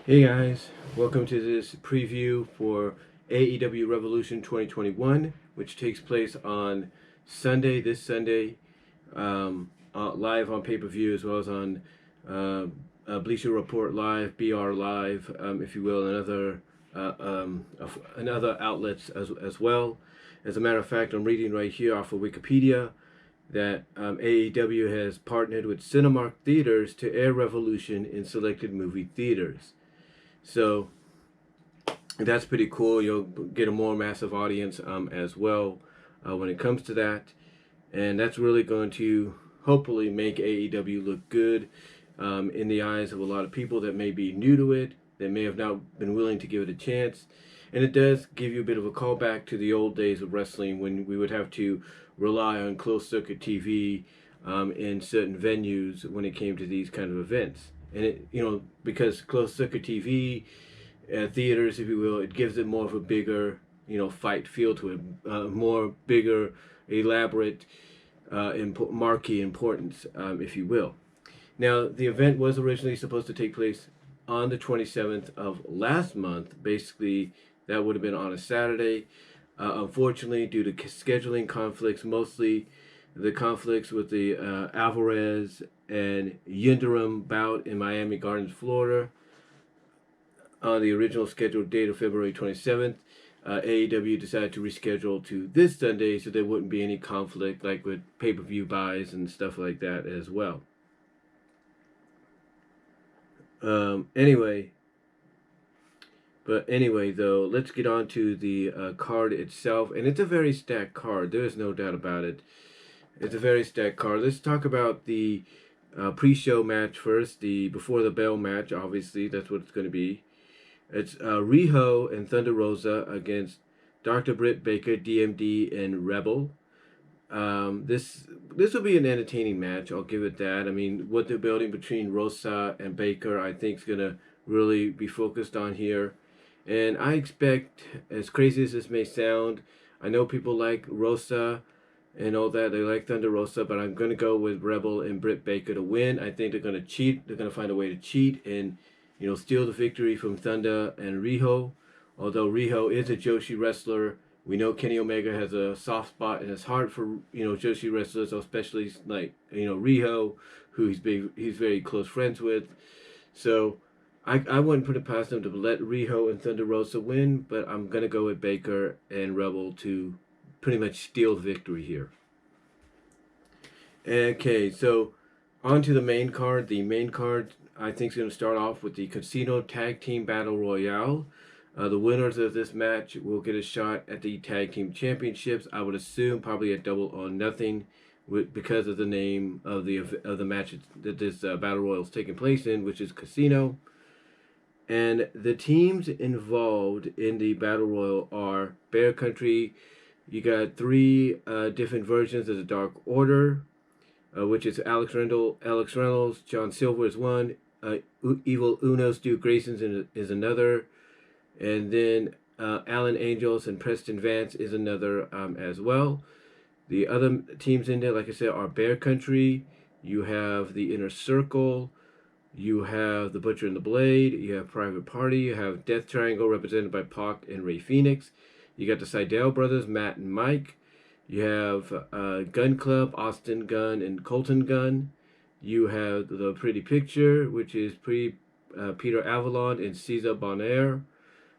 Hey guys, welcome to this preview for AEW Revolution 2021, which takes place on this Sunday, live on pay-per-view as well as on Bleacher Report Live, BR Live, if you will, and other outlets as well. As a matter of fact, I'm reading right here off of Wikipedia that AEW has partnered with Cinemark Theaters to air Revolution in selected movie theaters. So that's pretty cool. You'll get a more massive audience as well when it comes to that. And that's really going to hopefully make AEW look good in the eyes of a lot of people that may be new to it, that may have not been willing to give it a chance. And it does give you a bit of a callback to the old days of wrestling when we would have to rely on closed circuit TV in certain venues when it came to these kind of events. And it, because closed circuit TV, theaters, if you will, it gives it more of a bigger, fight feel to it, more bigger, elaborate, marquee importance, if you will. Now, the event was originally supposed to take place on the 27th of last month. Basically, that would have been on a Saturday. Unfortunately, due to scheduling conflicts, mostly the conflicts with the Alvarez and Yildirim bout in Miami Gardens, Florida, on the original scheduled date of February 27th, AEW decided to reschedule to this Sunday so there wouldn't be any conflict like with pay-per-view buys and stuff like that as well. Anyway, though, let's get on to the card itself. And it's a very stacked card. There's no doubt about it. It's a very stacked card. Let's talk about the pre-show match first. The Before the Bell match, obviously. That's what it's going to be. It's Riho and Thunder Rosa against Dr. Britt Baker, DMD, and Rebel. This will be an entertaining match. I'll give it that. I mean, what they're building between Rosa and Baker, I think, is going to really be focused on here. And I expect, as crazy as this may sound, I know people like Rosa and all that. They like Thunder Rosa, but I'm going to go with Rebel and Britt Baker to win. I think they're going to cheat. They're going to find a way to cheat and, steal the victory from Thunder and Riho. Although Riho is a Joshi wrestler, we know Kenny Omega has a soft spot in his heart for, Joshi wrestlers, especially like, Riho, who he's very close friends with. So I wouldn't put it past them to let Riho and Thunder Rosa win, but I'm going to go with Baker and Rebel to pretty much steal the victory here. Okay, so on to the main card. The main card, I think, is going to start off with the Casino Tag Team Battle Royale. The winners of this match will get a shot at the Tag Team Championships. I would assume probably a Double or Nothing, because of the name of the match that this Battle Royal is taking place in, which is Casino. And the teams involved in the Battle Royal are Bear Country. You got three different versions of the Dark Order, which is Alex Reynolds, John Silver is one, Evil Uno, Stu Grayson is another, and then Alan Angels and Preston Vance is another as well. The other teams in there, like I said, are Bear Country. You have the Inner Circle. You have the Butcher and the Blade. You have Private Party. You have Death Triangle, represented by Pac and Ray Phoenix. You got the Seidel brothers, Matt and Mike. You have Gun Club, Austin Gunn and Colton Gunn. You have the Pretty Picture, which is Peter Avalon and Cesar Bonaire.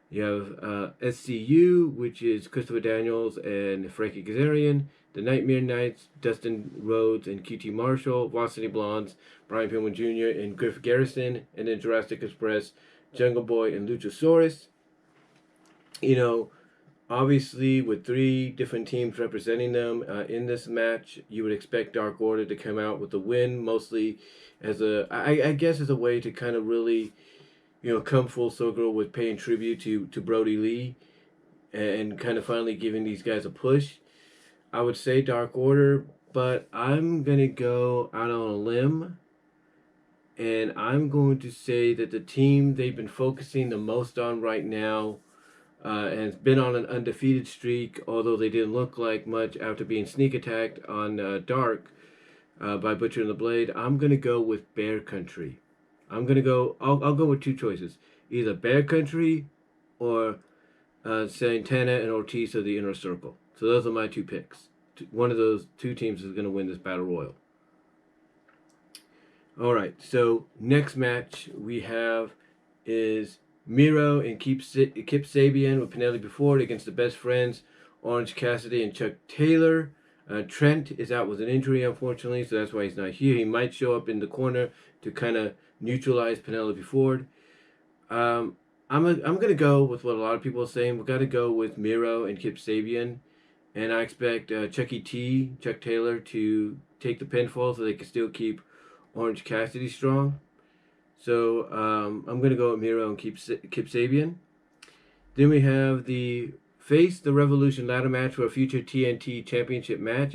You have SCU, which is Christopher Daniels and Frankie Kazarian. The Nightmare Knights, Dustin Rhodes and QT Marshall. Varsity Blondes, Brian Pillman Jr. and Griff Garrison. And then Jurassic Express, Jungle Boy and Luchasaurus. Obviously, with three different teams representing them in this match, you would expect Dark Order to come out with a win, mostly as I guess as a way to kind of really, come full circle with paying tribute to Brody Lee and kind of finally giving these guys a push. I would say Dark Order, but I'm going to go out on a limb, and I'm going to say that the team they've been focusing the most on right now, and it's been on an undefeated streak, although they didn't look like much after being sneak attacked on Dark by Butcher and the Blade. I'm going to go with Bear Country. I'll go with two choices. either Bear Country or Santana and Ortiz of the Inner Circle. So those are my two picks. One of those two teams is going to win this Battle Royal. All right, so next match we have is Miro and Kip Sabian with Penelope Ford against the Best Friends, Orange Cassidy and Chuck Taylor. Trent is out with an injury, unfortunately, so that's why he's not here. He might show up in the corner to kind of neutralize Penelope Ford. I'm gonna go with what a lot of people are saying. We've got to go with Miro and Kip Sabian, and I expect Chuck Taylor, to take the pinfall so they can still keep Orange Cassidy strong. So I'm gonna go with Miro and Kip Sabian. Then we have the Face the Revolution ladder match for a future TNT Championship match.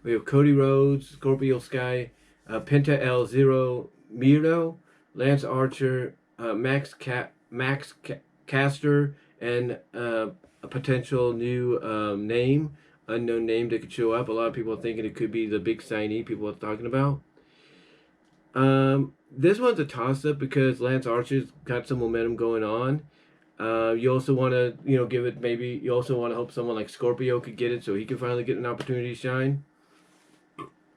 We have Cody Rhodes, Scorpio Sky, Penta El Zero Miro, Lance Archer, Max Caster, and a potential new unknown name that could show up. A lot of people are thinking it could be the big signee people are talking about. This one's a toss-up because Lance Archer's got some momentum going on. You also want to, give it, maybe you also want to hope someone like Scorpio could get it so he can finally get an opportunity to shine.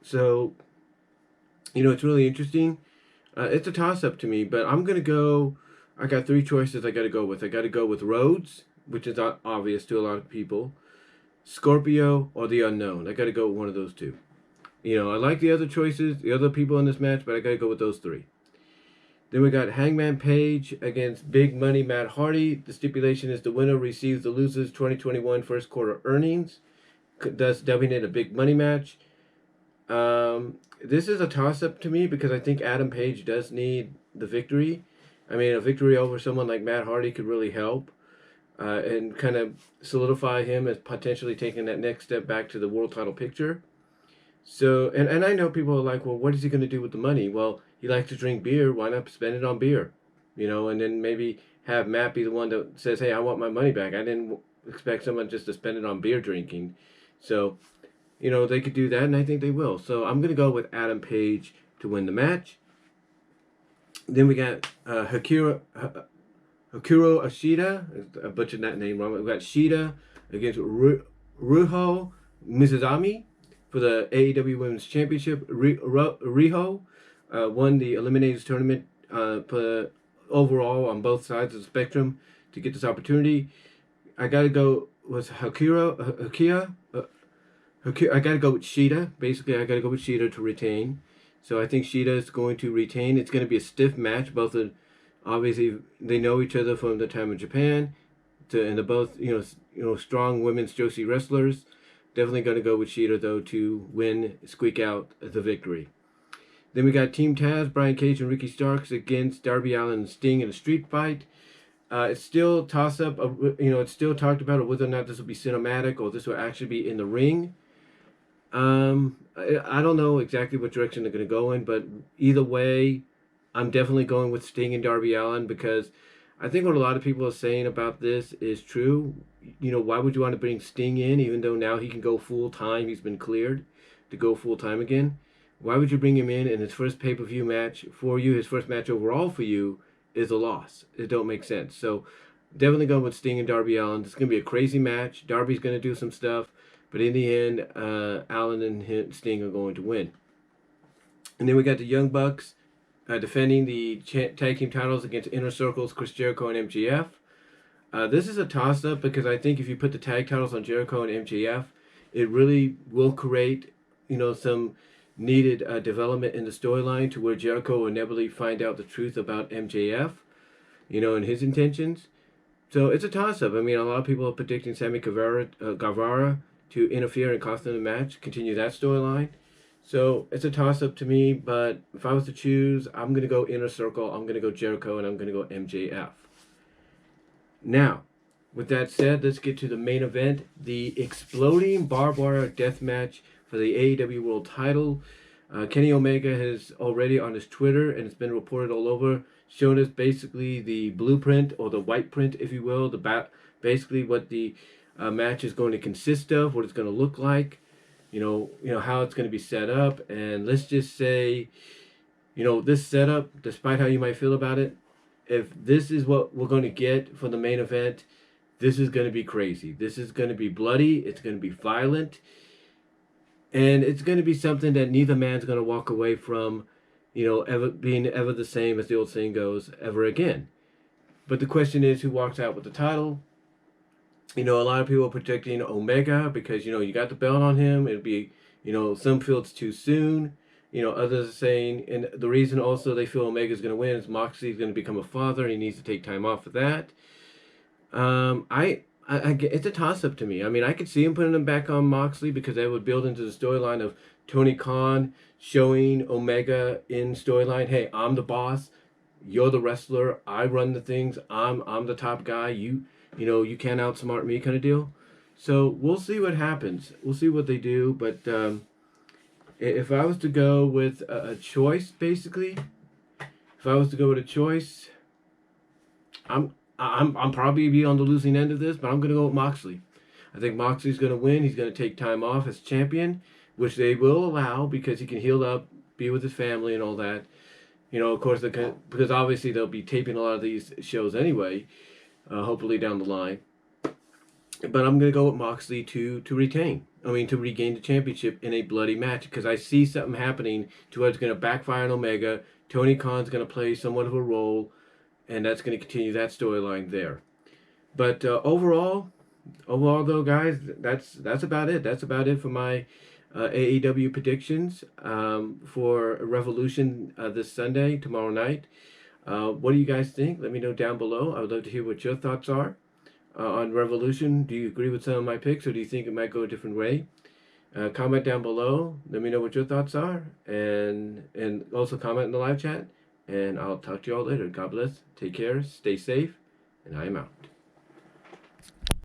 So, it's really interesting. It's a toss-up to me, but I'm going to go, I got three choices I got to go with. I got to go with Rhodes, which is obvious to a lot of people, Scorpio, or the Unknown. I got to go with one of those two. I like the other choices, the other people in this match, but I got to go with those three. Then we got Hangman Page against Big Money Matt Hardy. The stipulation is the winner receives the loser's 2021 first quarter earnings, thus dubbing it a big money match. This is a toss-up to me because I think Adam Page does need the victory. I mean, a victory over someone like Matt Hardy could really help and kind of solidify him as potentially taking that next step back to the world title picture. So, and I know people are like, well, what is he going to do with the money? Well, he likes to drink beer. Why not spend it on beer? And then maybe have Matt be the one that says, hey, I want my money back. I didn't expect someone just to spend it on beer drinking. So, they could do that, and I think they will. So I'm going to go with Adam Page to win the match. Then we got Hikaru Ashita. I butchered that name wrong. We got Shida against Ruho Mizuzami for the AEW Women's Championship. Riho won the Eliminators Tournament overall on both sides of the spectrum to get this opportunity. I got to go with Hakia. I got to go with Shida. Basically, I got to go with Shida to retain. So I think Shida is going to retain. It's going to be a stiff match. Both of, obviously, they know each other from the time in Japan. And they're both, strong women's Joshi wrestlers. Definitely going to go with Shida, though, to squeak out the victory. Then we got Team Taz, Brian Cage and Ricky Starks against Darby Allin and Sting in a street fight. It's still toss-up. It's still talked about whether or not this will be cinematic or this will actually be in the ring. I don't know exactly what direction they're going to go in, but either way, I'm definitely going with Sting and Darby Allin because I think what a lot of people are saying about this is true. Why would you want to bring Sting in, even though now he can go full-time? He's been cleared to go full-time again. Why would you bring him in his first pay-per-view match for you, his first match overall for you, is a loss? It don't make sense. So definitely going with Sting and Darby Allin. It's going to be a crazy match. Darby's going to do some stuff. But in the end, Allin and Sting are going to win. And then we got the Young Bucks defending the tag team titles against Inner Circle's Chris Jericho and MJF. This is a toss-up because I think if you put the tag titles on Jericho and MJF, it really will create, some needed development in the storyline to where Jericho will inevitably find out the truth about MJF, and his intentions. So it's a toss-up. I mean, a lot of people are predicting Sammy Guevara to interfere and cost them the match, continue that storyline. So it's a toss-up to me, but if I was to choose, I'm going to go Inner Circle, I'm going to go Jericho, and I'm going to go MJF. Now, with that said, let's get to the main event, the exploding barbed wire death match for the AEW World title. Kenny Omega has already on his Twitter, and it's been reported all over, shown us basically the blueprint, or the white print, if you will, basically what the match is going to consist of, what it's going to look like, how it's going to be set up. And let's just say, this setup, despite how you might feel about it, if this is what we're going to get for the main event, this is going to be crazy. This is going to be bloody. It's going to be violent. And it's going to be something that neither man's going to walk away from, ever being ever the same, as the old saying goes, ever again. But the question is, who walks out with the title? A lot of people are predicting Omega because, you got the belt on him. It'd be, some feel it's too soon. Others are saying, and the reason also they feel Omega's going to win is Moxley's going to become a father. He needs to take time off for that. It's a toss-up to me. I mean, I could see him putting him back on Moxley because that would build into the storyline of Tony Khan showing Omega in storyline. Hey, I'm the boss. You're the wrestler. I run the things. I'm the top guy. You can't outsmart me, kind of deal. So we'll see what happens. We'll see what they do. But if I was to go with a choice, basically, I'm probably be on the losing end of this, but I'm gonna go with Moxley. I think Moxley's gonna win. He's gonna take time off as champion, which they will allow because he can heal up, be with his family, and all that. Of course, because obviously they'll be taping a lot of these shows anyway. Hopefully down the line. But I'm gonna go with Moxley to retain. I mean, to regain the championship in a bloody match because I see something happening to where it's gonna backfire on Omega. Tony Khan's gonna play somewhat of a role, and that's going to continue that storyline there. But overall though, guys, that's about it. That's about it for my AEW predictions for Revolution this Sunday, tomorrow night. What do you guys think? Let me know down below. I would love to hear what your thoughts are on Revolution. Do you agree with some of my picks, or do you think it might go a different way? Comment down below. Let me know what your thoughts are, and also comment in the live chat. And I'll talk to you all later. God bless. Take care. Stay safe. And I am out.